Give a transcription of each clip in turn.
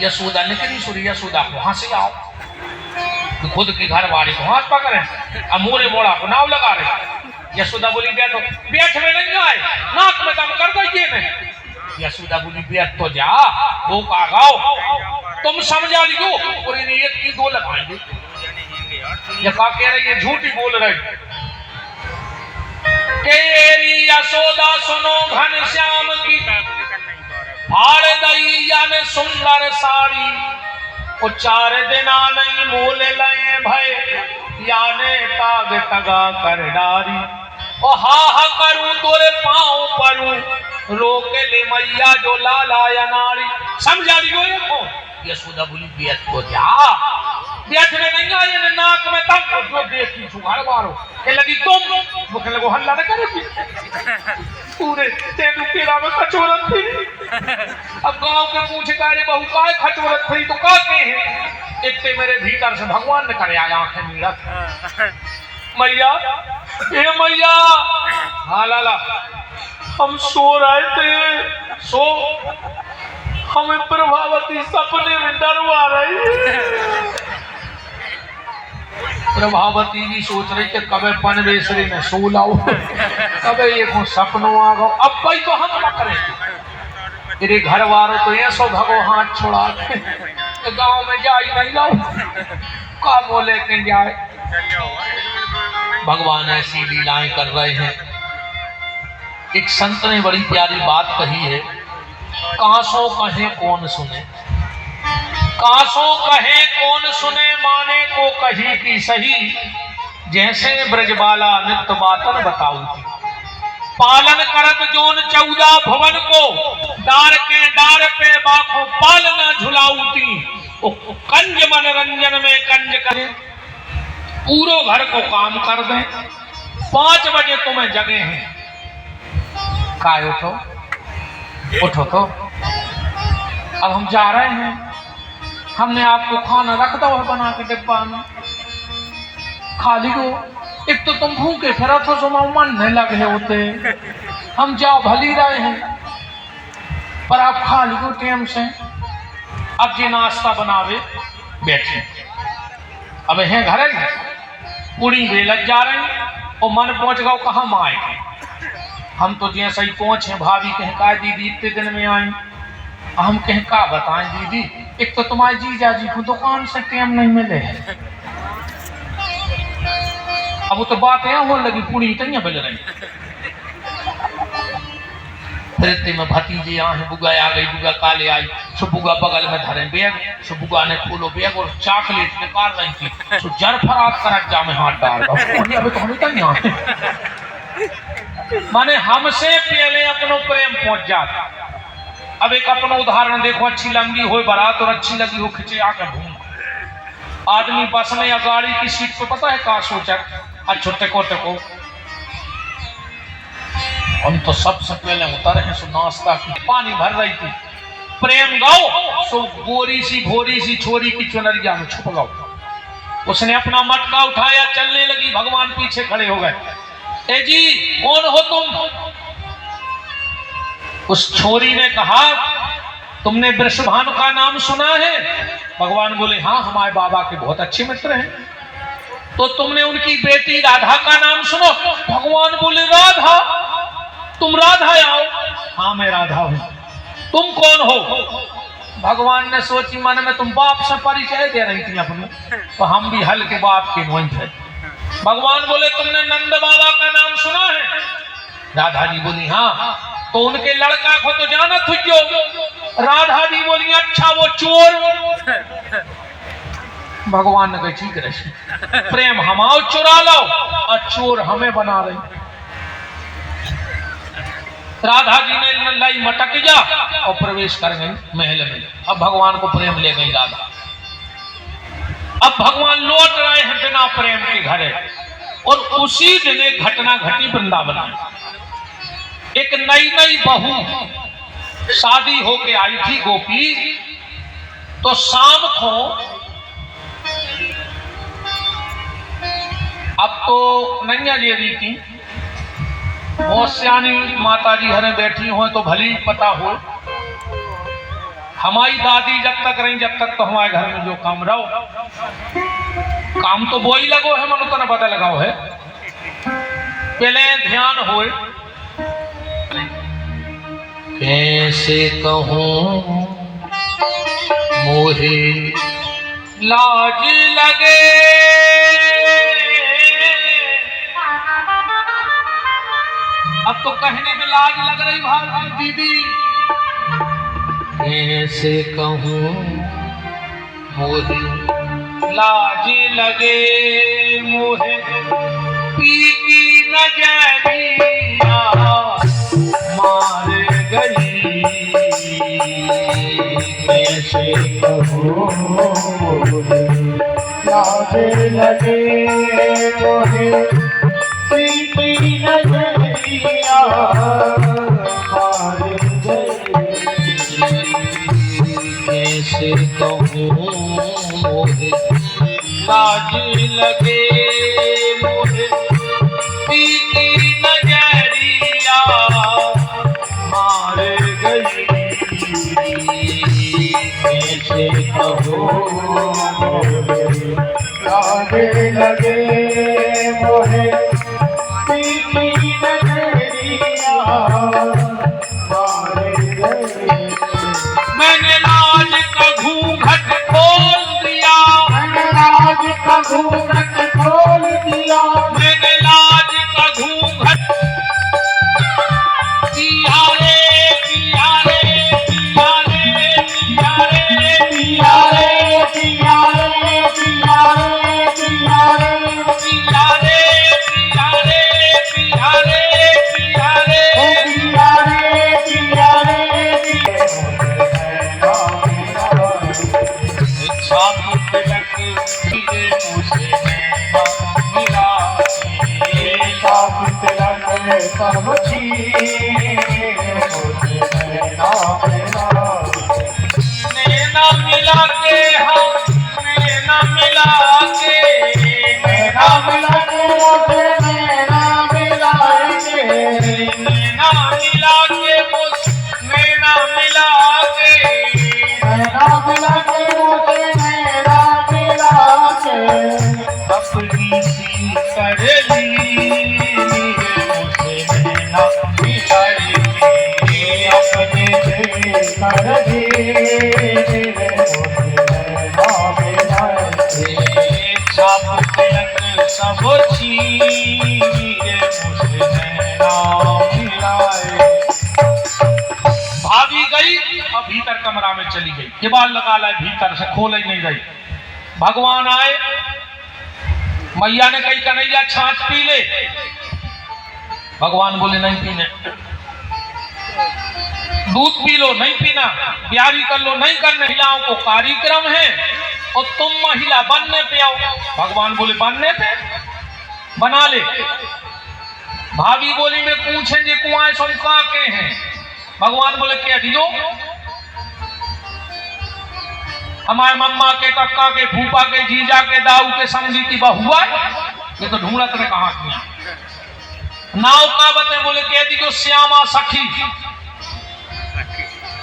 यशोदा निकली सुरी यशोदा को हंसी आओ तो खुद के घर वाले को हाथ पकड़े और मोरे मोड़ा को नाव लगा रहे। यशोदा बोली बैठो, बैठ में नहीं आए, नाक में दम कर दीजिए नहीं। यशोदा बोली बैठ तो जा, वो का गाओ तुम समझा लियो और इन्हें एक की दो लगाएंगे। ये का कह रही है, झूठी बोल रही। केरी यशोदा सुनो घनश्याम की फाड़ दई याने सुंदर साड़ी, और 4 दिना नहीं मोल लए भय याने ताग तगा कर डारी। और हा करूं तोरे पाँव परूं रोके ले मैया जो लालाया नारी। समझा लियो ये को। यशोदा बोली बैठ तो जा, बैठ में नहीं आए ने नाक में दम जो देखी सुघड़ मारो के लगी तुम वो के लगो हल्ला न करे पूरे तेनू केरा में खचोरत थी। अब गांव के पूछ करे बहू काय खचोरत थी तो का के है इतने मेरे भीतर से भगवान ने करे आया आंखें मीरा मैया ए मैया। हाँ लाला हम सो रहे थे, सो हमें प्रभावती सपने में डरवा रही। प्रभावती भी सोच रही कि कबे पनवेसरी में सो लाओ, कबे ये को सपनों आ गो। अब भाई तो हम क्या करें, तेरे घर वालों तो ये सो भगो हाथ छुड़ा के गांव में जाई नहीं लाओ का बोले के जाए। भगवान ऐसी लीलाएं कर रहे हैं। एक संत ने बड़ी प्यारी बात कही है, कासों कहे कौन सुने, कासों कहे कौन सुने माने को कही की सही। जैसे ब्रजबाला नित्य बातन बताऊ थी, पालन करत जोन 14 भुवन को, डार के डार पे बाखों पालना झुलाऊती। कंज मनोरंजन में कंज करे, पूरो घर को काम कर दे। 5 बजे तुम्हें जगे हैं, काय उठो उठो तो अब हम जा रहे हैं, हमने आपको खाना रख दो है बना के डिब्बा में, खा लियो। एक तो तुम भूखे फिर तो मन नहीं लगे होते, हम जा भली रहे हैं पर आप खा लियो टाइम से। अब जी नाश्ता बनावे बैठे, अब हैं घर पूरी बेलत जा रहे हैं और मन पहुंच गओ कहाँ माए। हम तो जैसे ही पहुंचे भाभी कहें का दीदी इतने दिन में आई, हम कहें का बताएं दीदी, एक तो तुम्हारे जीजा जी को दुकान से टाइम नहीं मिले। अब वो तो बात है हो लगी पूरी तैया बज रही। फिर में भतीजे आए, बुआ आ गई, बुआ काले आई, सो बुआ बगल में धरे बैग, सो बुआ ने खोलो बैग और चॉकलेट निकाल रही थी, सो जर फराक कर जा में हाथ डाल दो। अभी तो हम तक यहाँ माने हमसे पहले अपनो प्रेम पहुंच जाता। अब एक अपना उदाहरण देखो, अच्छी लंबी हो बारात और अच्छी लगी हो खिंचे आकर घूम। आदमी बस में या गाड़ी की सीट पे पता है कहा सोचा छोटे को हम तो सबसे पहले उतर हैं, सो नाश्ता की पानी भर रही थी, प्रेम गाओ सो गोरी सी भोरी सी छोरी की चुनरिया में छुप गओ। उसने अपना मटका उठाया, चलने लगी, भगवान पीछे खड़े हो गए। ए जी कौन हो तुम? उस छोरी ने कहा तुमने वृषभानु का नाम सुना है? भगवान बोले हाँ, हमारे बाबा के बहुत अच्छे मित्र हैं। तो तुमने उनकी बेटी राधा का नाम सुनो? भगवान बोले राधा, तुम राधा आओ? हाँ मैं राधा हूं। तुम कौन हो? भगवान ने सोची मन में तुम बाप से परिचय दे रही थी अपने, तो हम भी हल के बाप के वहीं थे। भगवान बोले तुमने नंद बाबा का नाम सुना है? राधा जी बोली हाँ। तो उनके लड़का को तो जाना तुझो? राधा जी बोली अच्छा वो चोर। भगवान ने कहा ठीक है, प्रेम हमाओ चुरा लो और चोर हमें बना रही। राधा जी ने लाई मटक जा और प्रवेश कर गई महल में। अब भगवान को प्रेम ले गई राधा। अब भगवान लौट रहे हैं बिना प्रेम के घरे, और उसी दिन एक घटना घटी वृंदावन में। एक नई नई बहू शादी होके आई थी गोपी, तो शाम को अब तो नैया जी रही थी, बहुत सियानी माता जी हरे बैठी हो तो भली पता हो। हमारी दादी जब तक रही, जब तक तो हमारे घर में जो काम रहो, काम तो वो ही लगो है, मनो तो ना पता लगाओ है। पहले ध्यान होए, कैसे कहूं मोहे लाज लगे, अब तो कहने में लाज लग रही भाई दीदी। कैसे कहूं मोहे लाज लगे, मोहे पी की नजरिया मार गई। कैसे कहूं लाज लगे मोहे पी की नजरिया मार गई। कैसे कहूं मोहे लाज लगे, मोहे पी की नजरिया मार गई। कैसे कहूं लाज लगे मोहे पी की नजरिया मार गई। मैंने लाज का घूंघट खोल दिया, मैंने लाज का घूंघट खोल दिया, मैंने लाज का घूंघट पिया रे पिया रे पिया रे पिया रे पिया रे पिया रे पिया रे पिया रे पिया रे पिया रे पिया रे पिया रे ओ पिया रे पिया रे छाप तिलक फिरे मुझे नैना मिला के। छाप तिलक सब छीने मुझे नैना मिला। नैना मिला के हम, नैना मिला के, नैना मिला के मुझे नैना मिला के। नैना मिला के मुझ, नैना मिला के, नैना मिला के मुझे नैना मिला के। अपनी सी कर ली मुझे नैना मिलाई के। अपने से कर दी मुझे नैना मिला के। छाप तिलक सब चीरे मुझे नैना मिलाए। भाभी गई, अब भीतर कमरा में चली गई, केबाड़ लगा लाए भीतर से, खोल ही नहीं गई। भगवान आए, मैया ने कही कन्हैया छाछ पी ले। भगवान बोले नहीं पीने। दूध पी लो, नहीं पीना। प्यारी कर लो, नहीं करने। महिलाओं को कार्यक्रम है और तुम महिला बनने पे आओ। भगवान बोले बनने पे बना ले। भाभी बोली में पूछेंगे कुआं सुन कहाँ के हैं। भगवान बोले कह दियो, हमारे मम्मा के, कक्का के, फूफा के, जीजा के, दाऊ के समझी की बहुआ। ये तो ढूंढत ने कहा नाव का बते। बोले कह दी जो श्यामा सखी।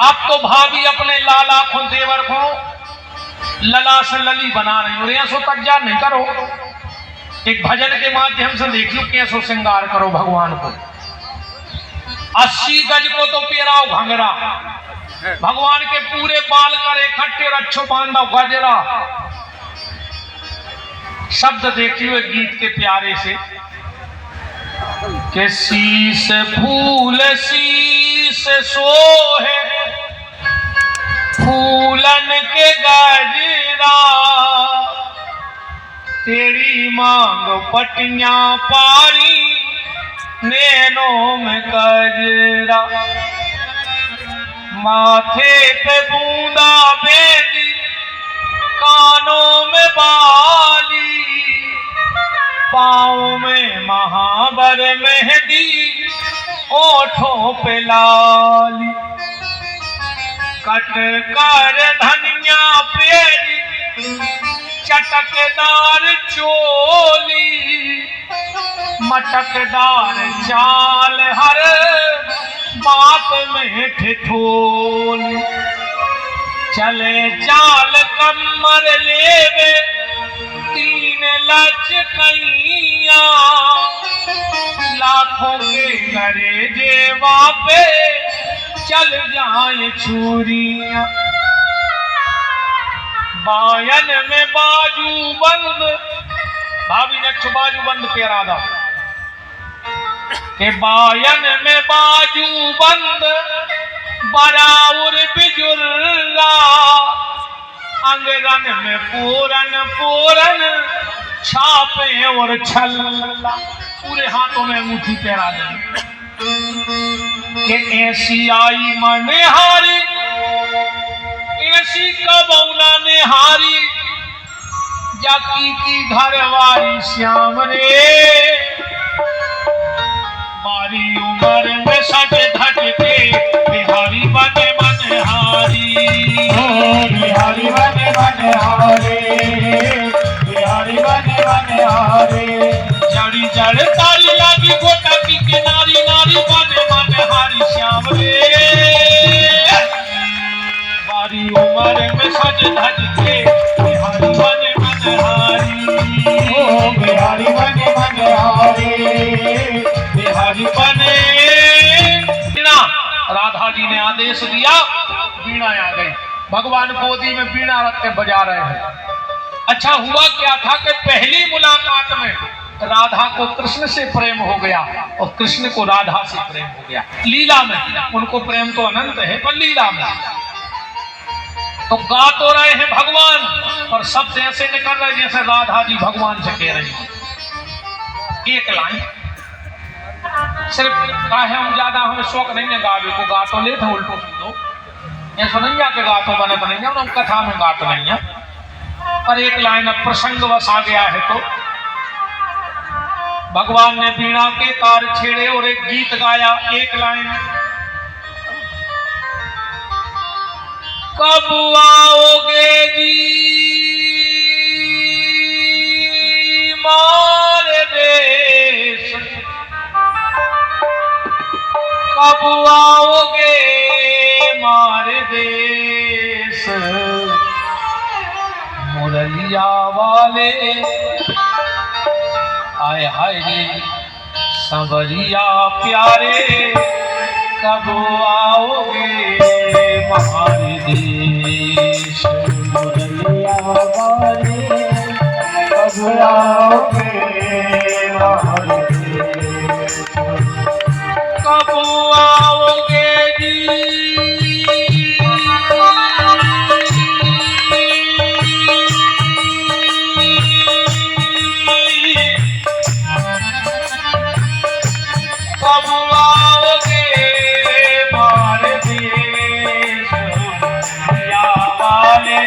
अब तो भाभी अपने लाला को, देवर को लला से लली बना रही हो। यहाँ सो तज्जा नहीं करो, एक भजन के माध्यम से देख लो कैसो श्रृंगार करो भगवान को। 80 गज को तो पेराओ घंगरा, भगवान के पूरे बाल करे इकट्ठे और अच्छो बांधो गजरा। शब्द देखियो एक गीत के प्यारे से के शीस फूल शीस सोहे फूलन के गजरा, तेरी मांग पटियां पारी नैनों में गजरा। माथे पे बूंदा बेदी, कानों में बाली, पाँव में महावर मेहंदी, ओठों पे लाली। कट कर धनिया पेरी, चटकदार चोली, मटकदार चाल हर बात में ठिठोली। चले चाल कमर लेवे 3 लचकैया लाखों के करे जेवा पे चल जाए छुरियां बायन में बाजू बंद भाभी ने बाजू बंद पे राधा के बायन में बाजू बंद बराउर बिजुर्रा अंगरन में पूरन पूरन छापे और छल्ला पूरे हाथों में अंगूठी पहरा दे कि ऐसी आई मनिहारी ऐसी कबौना निहारी जाकी की घरवारी श्याम रे मारी उम्र में सज धज के बिहारी बने मनहारी बिहारी बने मनहारी बिहारी बने मनहारी जड़ी जड़ तारी लगी गोटा की किनारी नारी बने मनहारी श्याम रे मारी उम्र में सज धज के बिहारी बने मनहारी बिहारी बने मनहारी बिहारी बने बीणा राधा जी ने आदेश दिया बीणा आ गई भगवान गोदी में बीणा रख के बजा रहे हैं अच्छा हुआ क्या था कि पहली मुलाकात में राधा को कृष्ण से प्रेम हो गया और कृष्ण को राधा से प्रेम हो गया लीला में उनको प्रेम तो अनंत है पर लीला में तो गा तो रहे हैं भगवान और शब्द ऐसे निकल रहे जैसे राधा जी भगवान से कह रही हैं एक लाइन सिर्फ काहे हम ज्यादा हमें शौक नहीं है गावे को गा तो लेते उल्टो सीधो ये सुनैया के गातो बने तो नहीं है कथा में गात नहीं है पर एक लाइन अब प्रसंग वश आ गया है तो भगवान ने बीणा के तार छेड़े और एक गीत गाया एक लाइन कब आओगे जी मारे देश कब आओगे मारे देश मुरलिया वाले आए हाय रे संवरिया प्यारे कब आओगे हमारे देश मुरलिया वाले कब आओगे हमारे देश कब आओगे जी कब आओगे हमारे देश मुरलिया वाले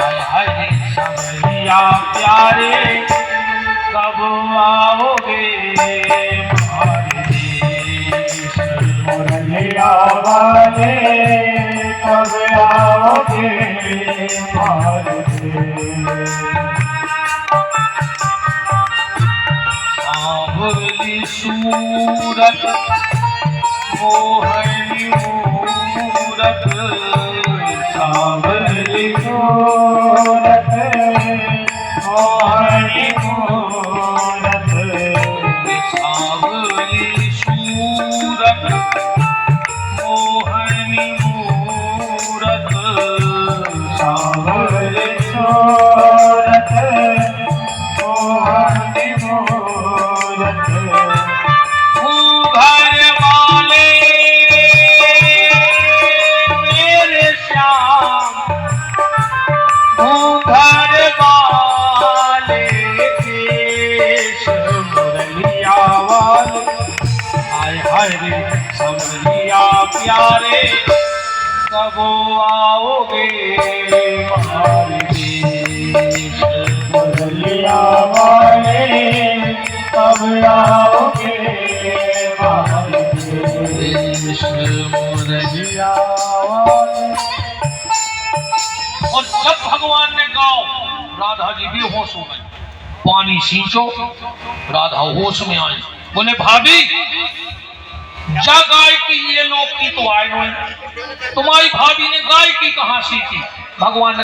हाय हाय संवरिया प्यारे कब आओगे हमारे देश मुरलिया वाले कब आओगे हमारे देश सांवली सूरत मोहनी मूरत सांवली सूरत मोहनी मूरत सांवली सूरत मोहनी मूरत सांवली सूरत मोहनी मूरत घर वाले मेरे श्याम घर वाले केश मुरलिया वाले हाय हाय रे संवरिया प्यारे कब आओगे हमारे देश मुरलिया वाले कब आओगे हमारे देश मुरलिया वाले और जब भगवान ने गाओ राधा जी भी होश हो गई पानी सींचो राधा होश में आई बोले भाभी जा गाय की ये लोग की तो आए नो तुम्हारी भाभी ने गाय की कहां सीखी भगवान